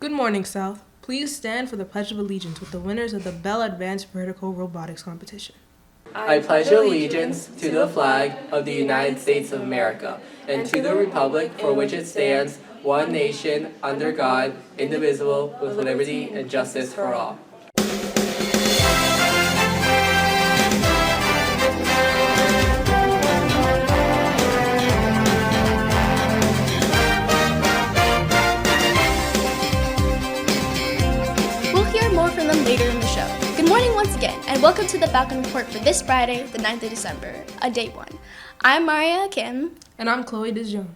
Good morning, South. Please stand for the Pledge of Allegiance with the winners of the Bell Advanced Vertical Robotics Competition. I pledge allegiance to the flag of the United States of America and to the republic for which it stands, one nation, under God, indivisible, with liberty and justice for all. We'll hear more from them later in the show. Good morning once again, and welcome to the Falcon Report for this Friday, the 9th of December, a day one. I'm Maria Kim. And I'm Chloe DeJong.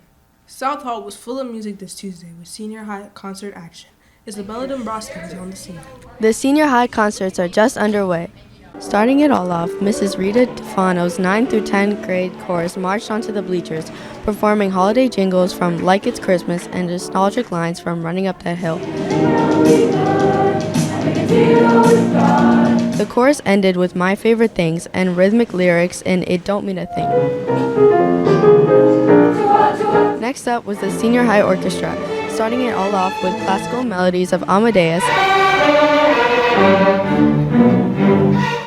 South Hall was full of music this Tuesday with senior high concert action. Isabella Dombrowski was on the scene. The senior high concerts are just underway. Starting it all off, Mrs. Rita Defano's 9 through 10th grade chorus marched onto the bleachers, performing holiday jingles from Like It's Christmas and nostalgic lines from Running Up That Hill. The chorus ended with My Favorite Things and rhythmic lyrics in It Don't Mean a Thing. Next up was the senior high orchestra, starting it all off with classical melodies of Amadeus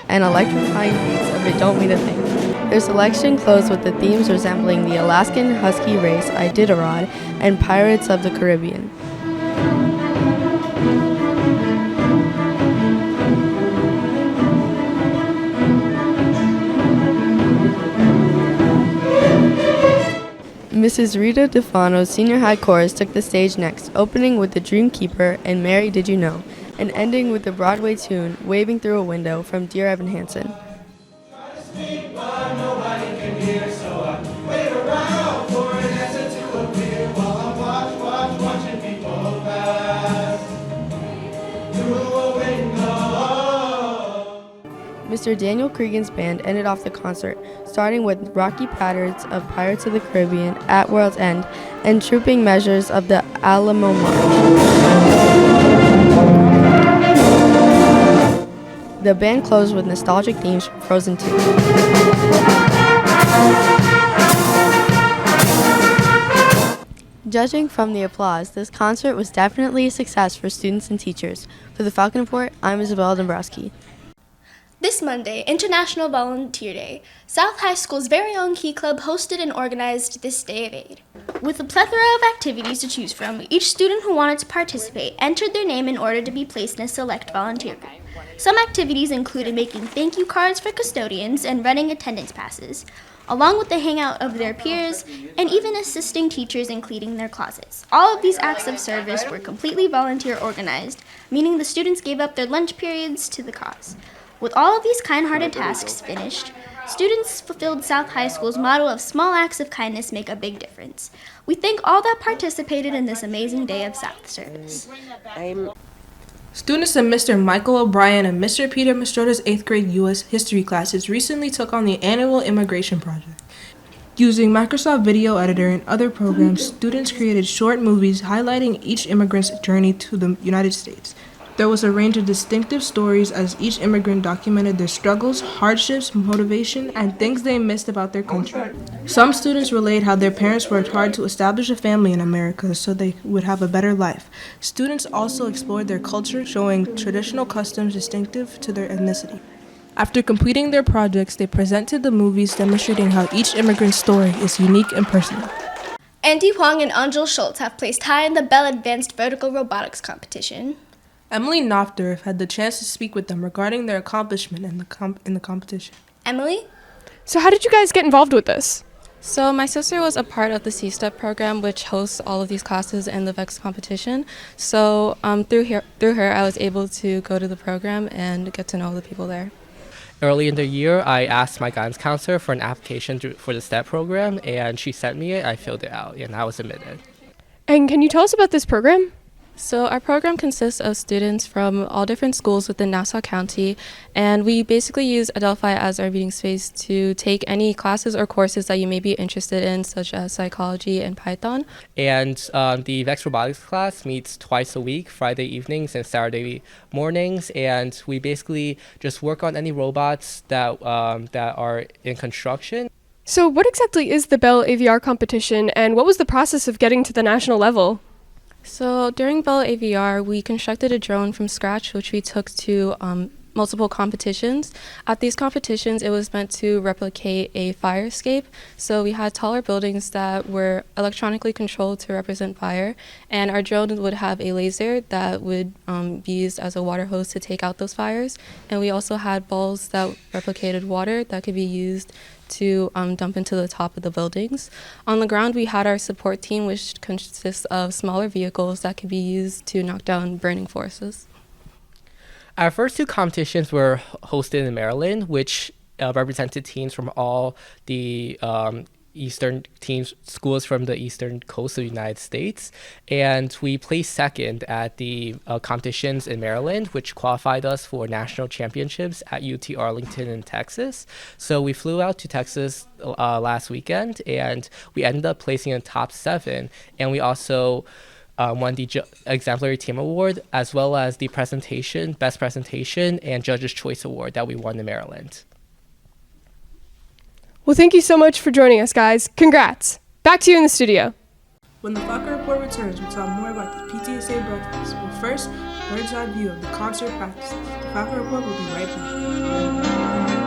and electrifying beats of It Don't Mean a Thing. Their selection closed with the themes resembling the Alaskan Husky race Iditarod and Pirates of the Caribbean. Mrs. Rita Defano's senior high chorus took the stage next, opening with The Dream Keeper and Mary Did You Know, and ending with the Broadway tune Waving Through a Window from Dear Evan Hansen. Mr. Daniel Cregan's band ended off the concert, starting with Rocky Patterns of Pirates of the Caribbean, At World's End, and Trooping Measures of the Alamo March. The band closed with nostalgic themes from Frozen 2. Judging from the applause, this concert was definitely a success for students and teachers. For the Falcon Report, I'm Isabella Dombrowski. This Monday, International Volunteer Day, South High School's very own Key Club hosted and organized this Day of Aid. With a plethora of activities to choose from, each student who wanted to participate entered their name in order to be placed in a select volunteer group. Some activities included making thank you cards for custodians and running attendance passes, along with the hangout of their peers, and even assisting teachers in cleaning their closets. All of these acts of service were completely volunteer organized, meaning the students gave up their lunch periods to the cause. With all of these kind-hearted tasks finished, students fulfilled South High School's motto of small acts of kindness make a big difference. We thank all that participated in this amazing day of South service. Students in Mr. Michael O'Brien and Mr. Peter Mastroda's 8th grade U.S. history classes recently took on the annual immigration project. Using Microsoft Video Editor and other programs, students created short movies highlighting each immigrant's journey to the United States. There was a range of distinctive stories as each immigrant documented their struggles, hardships, motivation, and things they missed about their country. Some students relayed how their parents worked hard to establish a family in America so they would have a better life. Students also explored their culture, showing traditional customs distinctive to their ethnicity. After completing their projects, they presented the movies demonstrating how each immigrant's story is unique and personal. Andy Huang and Angel Schultz have placed high in the Bell Advanced Vertical Robotics Competition. Emily Knopfdorf had the chance to speak with them regarding their accomplishment in the competition. Emily? So how did you guys get involved with this? So my sister was a part of the C-STEP program, which hosts all of these classes in the VEX competition. So through her, I was able to go to the program and get to know the people there. Early in the year, I asked my guidance counselor for an application for the STEP program, and she sent me it. I filled it out, and I was admitted. And can you tell us about this program? So our program consists of students from all different schools within Nassau County, and we basically use Adelphi as our meeting space to take any classes or courses that you may be interested in, such as psychology and Python. And the VEX Robotics class meets twice a week, Friday evenings and Saturday mornings, and we basically just work on any robots that are in construction. So what exactly is the Bell AVR competition, and what was the process of getting to the national level? So during Bell AVR, we constructed a drone from scratch, which we took to multiple competitions. At these competitions, it was meant to replicate a fire escape. So we had taller buildings that were electronically controlled to represent fire, and our drone would have a laser that would be used as a water hose to take out those fires. And we also had balls that replicated water that could be used to dump into the top of the buildings. On the ground, we had our support team, which consists of smaller vehicles that could be used to knock down burning forces. Our first two competitions were hosted in Maryland, which represented teams from all the eastern teams, schools from the eastern coast of the United States. And we placed second at the competitions in Maryland, which qualified us for national championships at UT Arlington in Texas. So we flew out to Texas last weekend, and we ended up placing in top 7. And we also won the Exemplary Team Award, as well as the Best Presentation, and Judge's Choice Award that we won in Maryland. Well, thank you so much for joining us, guys. Congrats. Back to you in the studio. When the Falcon Report returns, we'll talk more about the PTSA breakfast. But first, bird's eye view of the concert practices. The Falcon Report will be right back.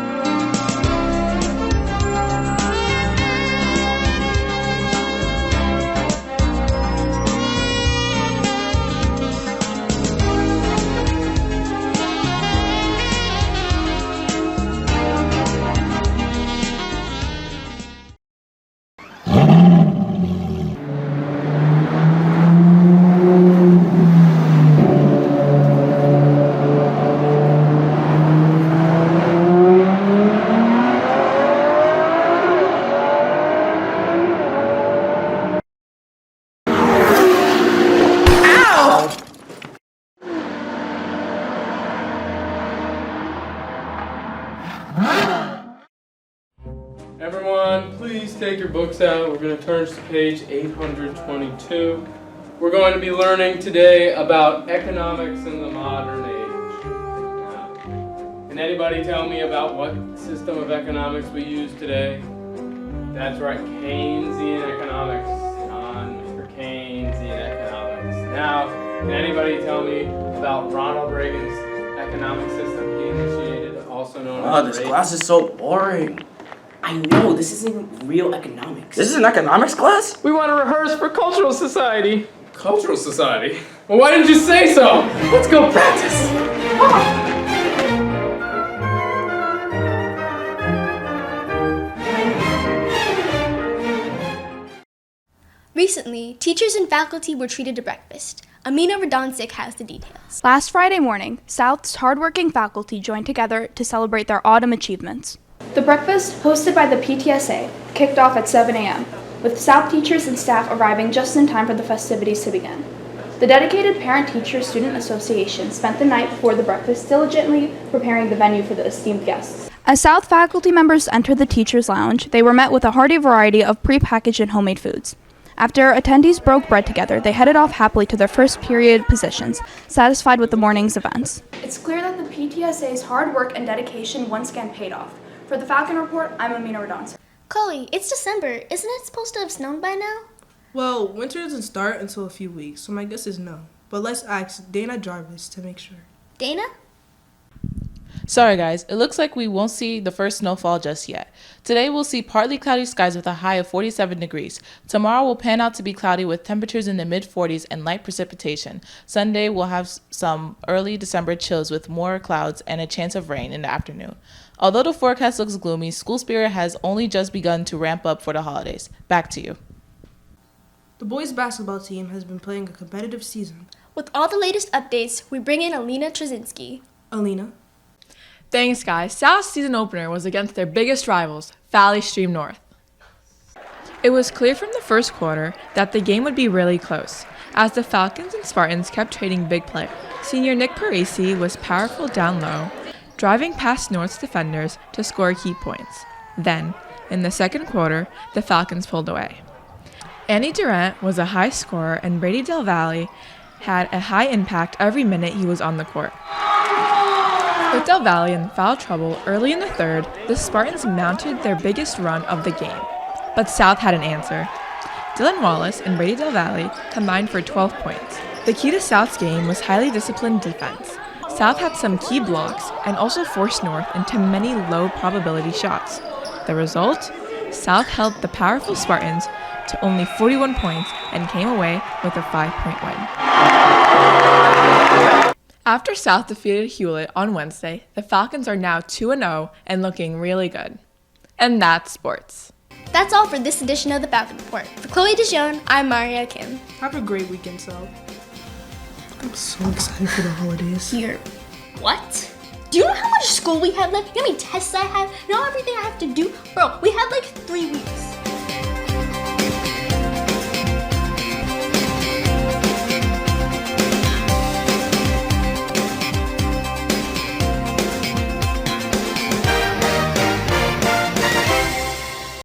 Everyone, please take your books out. We're going to turn to page 822. We're going to be learning today about economics in the modern age. Now, can anybody tell me about what system of economics we use today? That's right, Keynesian economics. Mr. Keynesian economics. Now, can anybody tell me about Ronald Reagan's economic system he initiated, also known as this class is so boring. I know, this isn't real economics. This is an economics class? We want to rehearse for cultural society. Cultural society? Well, why didn't you say so? Let's go practice. Recently, teachers and faculty were treated to breakfast. Amina Radoncic has the details. Last Friday morning, South's hardworking faculty joined together to celebrate their autumn achievements. The breakfast, hosted by the PTSA, kicked off at 7 a.m., with South teachers and staff arriving just in time for the festivities to begin. The dedicated Parent-Teacher-Student Association spent the night before the breakfast diligently preparing the venue for the esteemed guests. As South faculty members entered the teachers' lounge, they were met with a hearty variety of prepackaged and homemade foods. After attendees broke bread together, they headed off happily to their first period positions, satisfied with the morning's events. It's clear that the PTSA's hard work and dedication once again paid off. For the Falcon Report, I'm Amina Radoncic. Chloe, it's December. Isn't it supposed to have snowed by now? Well, winter doesn't start until a few weeks, so my guess is no. But let's ask Dana Jarvis to make sure. Dana? Sorry guys, it looks like we won't see the first snowfall just yet. Today we'll see partly cloudy skies with a high of 47 degrees. Tomorrow will pan out to be cloudy with temperatures in the mid-40s and light precipitation. Sunday we'll have some early December chills with more clouds and a chance of rain in the afternoon. Although the forecast looks gloomy, school spirit has only just begun to ramp up for the holidays. Back to you. The boys' basketball team has been playing a competitive season. With all the latest updates, we bring in Alina Trzynski. Alina? Thanks, guys. South's season opener was against their biggest rivals, Valley Stream North. It was clear from the first quarter that the game would be really close, as the Falcons and Spartans kept trading big play. Senior Nick Parisi was powerful down low, driving past North's defenders to score key points. Then, in the second quarter, the Falcons pulled away. Annie Durant was a high scorer, and Brady Del Valle had a high impact every minute he was on the court. With Del Valle in foul trouble early in the third, the Spartans mounted their biggest run of the game. But South had an answer. Dylan Wallace and Brady Del Valle combined for 12 points. The key to South's game was highly disciplined defense. South had some key blocks and also forced North into many low-probability shots. The result? South held the powerful Spartans to only 41 points and came away with a 5-point win. After South defeated Hewlett on Wednesday, the Falcons are now 2-0 and looking really good. And that's sports. That's all for this edition of the Falcon Report. For Chloe Dijon, I'm Maria Kim. Have a great weekend, Sal. I'm so excited for the holidays. Here. What? Do you know how much school we have left? You know how many tests I have? You know everything I have to do? Bro, we have like 3 weeks.